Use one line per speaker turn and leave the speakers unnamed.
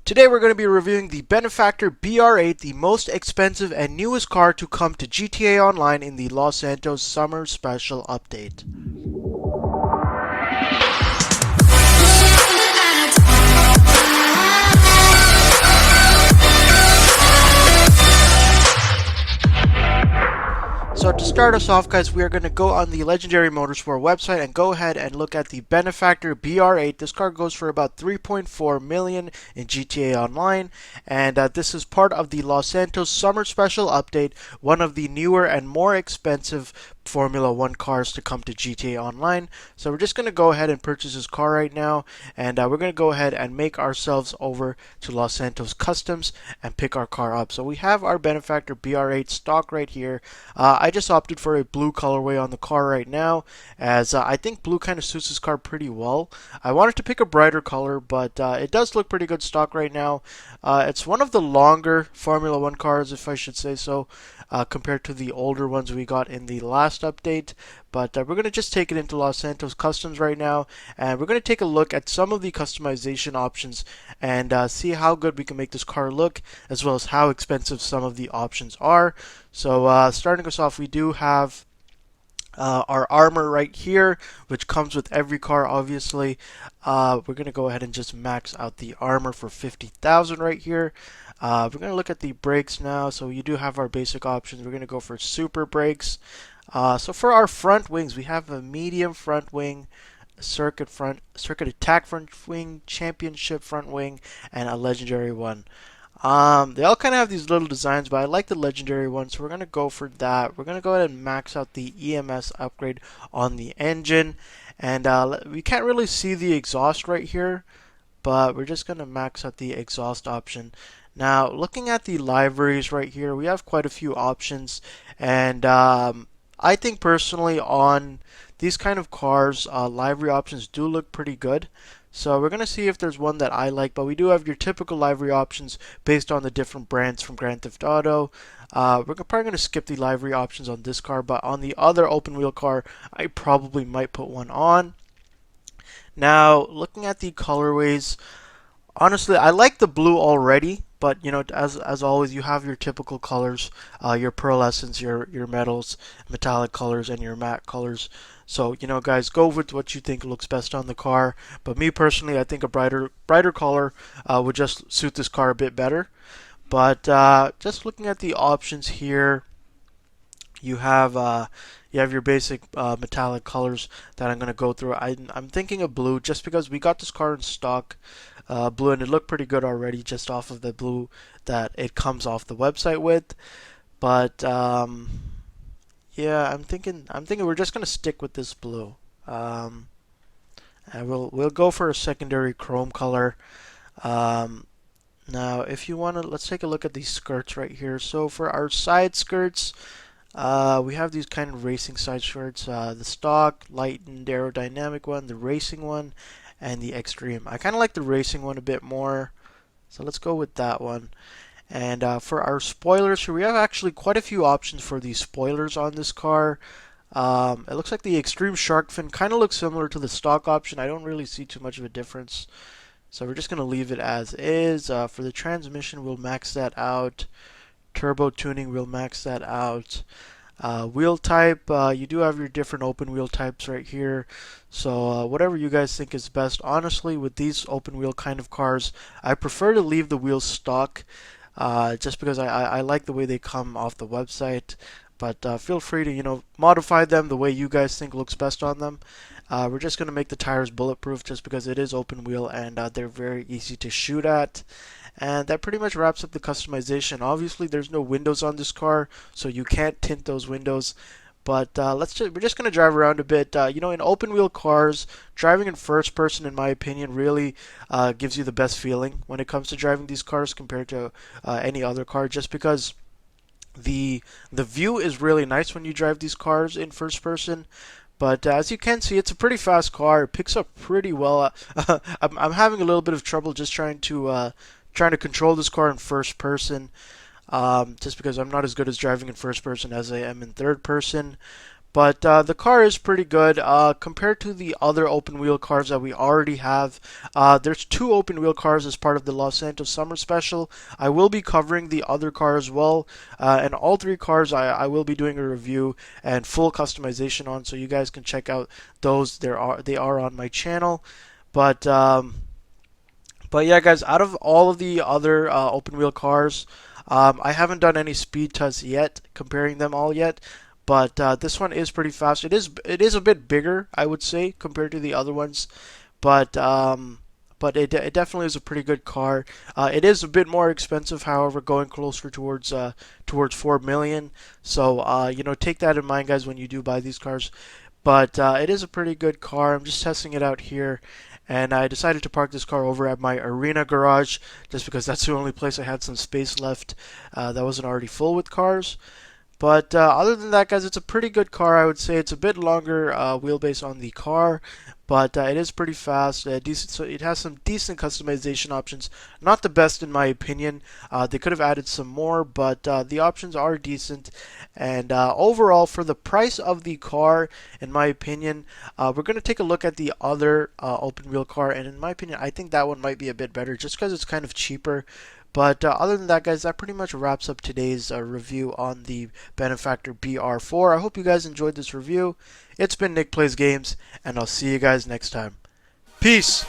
Today we're going to be reviewing the Benefactor BR8, the most expensive and newest car to come to GTA Online in the Los Santos Summer Special Update. So to start us off, guys, we are going to go on the Legendary Motorsport website and go ahead and look at the Benefactor BR8. This car goes for about $3.4 million in GTA Online, and this is part of the Los Santos Summer Special Update, one of the newer and more expensive Formula 1 cars to come to GTA Online. So we're just going to go ahead and purchase this car right now, and we're going to go ahead and make ourselves over to Los Santos Customs and pick our car up. So we have our Benefactor BR8 stock right here. I just opted for a blue colorway on the car right now, as I think blue kind of suits this car pretty well. I wanted to pick a brighter color, but it does look pretty good stock right now. It's one of the longer Formula 1 cars, if I should say so, compared to the older ones we got in the last update. But we're going to just take it into Los Santos Customs right now, and we're going to take a look at some of the customization options and see how good we can make this car look, as well as how expensive some of the options are. So starting us off, we do have our armor right here, which comes with every car, obviously. We're going to go ahead and just max out the armor for 50,000 right here. We're going to look at the brakes now. So you do have our basic options. We're going to go for super brakes. So for our front wings, we have a medium front wing, circuit attack front wing, championship front wing, and a legendary one. They all kind of have these little designs, but I like the legendary one, so we're going to go for that. We're going to go ahead and max out the EMS upgrade on the engine. And we can't really see the exhaust right here, but we're just going to max out the exhaust option. Now, looking at the liveries right here, we have quite a few options. And I think personally on these kind of cars, livery options do look pretty good. So we're going to see if there's one that I like, but we do have your typical livery options based on the different brands from Grand Theft Auto. We're probably going to skip the livery options on this car, but on the other open wheel car, I probably might put one on. Now, looking at the colorways, honestly, I like the blue already, but you know, as always, you have your typical colors, your pearlescence, your metals, metallic colors, and your matte colors. So you know, guys, go with what you think looks best on the car. But me personally, I think a brighter color would just suit this car a bit better. But just looking at the options here, you have your basic metallic colors that I'm going to go through. I'm thinking of blue just because we got this car in stock, blue, and it looked pretty good already just off of the blue that it comes off the website with. But yeah, I'm thinking we're just going to stick with this blue. And we'll go for a secondary chrome color. Now, if you want to, let's take a look at these skirts right here. So for our side skirts, we have these kind of racing side skirts, the stock, lightened aerodynamic one, the racing one, and the extreme. I kind of like the racing one a bit more, so let's go with that one. And for our spoilers here, we have actually quite a few options for the spoilers on this car. It looks like the extreme shark fin kind of looks similar to the stock option. I don't really see too much of a difference, so we're just going to leave it as is. For the transmission, we'll max that out. Turbo tuning, we'll max that out. Wheel type, you do have your different open wheel types right here, so whatever you guys think is best. Honestly, with these open wheel kind of cars, I prefer to leave the wheels stock, just because I like the way they come off the website. But feel free to modify them the way you guys think looks best on them. We're just going to make the tires bulletproof just because it is open wheel and they're very easy to shoot at. And that pretty much wraps up the customization. Obviously, there's no windows on this car, so you can't tint those windows. But we're just going to drive around a bit. In open wheel cars, driving in first person, in my opinion, really gives you the best feeling when it comes to driving these cars compared to any other car, just because the view is really nice when you drive these cars in first person. But as you can see, it's a pretty fast car. It picks up pretty well. I'm having a little bit of trouble just trying to control this car in first person, just because I'm not as good as driving in first person as I am in third person. But the car is pretty good compared to the other open wheel cars that we already have. There's two open wheel cars as part of the Los Santos Summer Special. I will be covering the other car as well, and all three cars I will be doing a review and full customization on, so you guys can check out those. They are on my channel, but. But yeah, guys, out of all of the other open wheel cars, I haven't done any speed tests yet, comparing them all yet. But this one is pretty fast. It is a bit bigger, I would say, compared to the other ones. But it definitely is a pretty good car. It is a bit more expensive, however, going closer towards 4 million. So take that in mind, guys, when you do buy these cars. But it is a pretty good car. I'm just testing it out here, and I decided to park this car over at my arena garage just because that's the only place I had some space left that wasn't already full with cars. But other than that, guys, it's a pretty good car. I would say it's a bit longer wheelbase on the car, but it is pretty fast. Decent, so it has some decent customization options. Not the best in my opinion. They could have added some more, but the options are decent. And overall, for the price of the car, in my opinion, we're going to take a look at the other open wheel car. And in my opinion, I think that one might be a bit better just because it's kind of cheaper. But other than that, guys, that pretty much wraps up today's review on the Benefactor BR4. I hope you guys enjoyed this review. It's been Nick Plays Games, and I'll see you guys next time. Peace!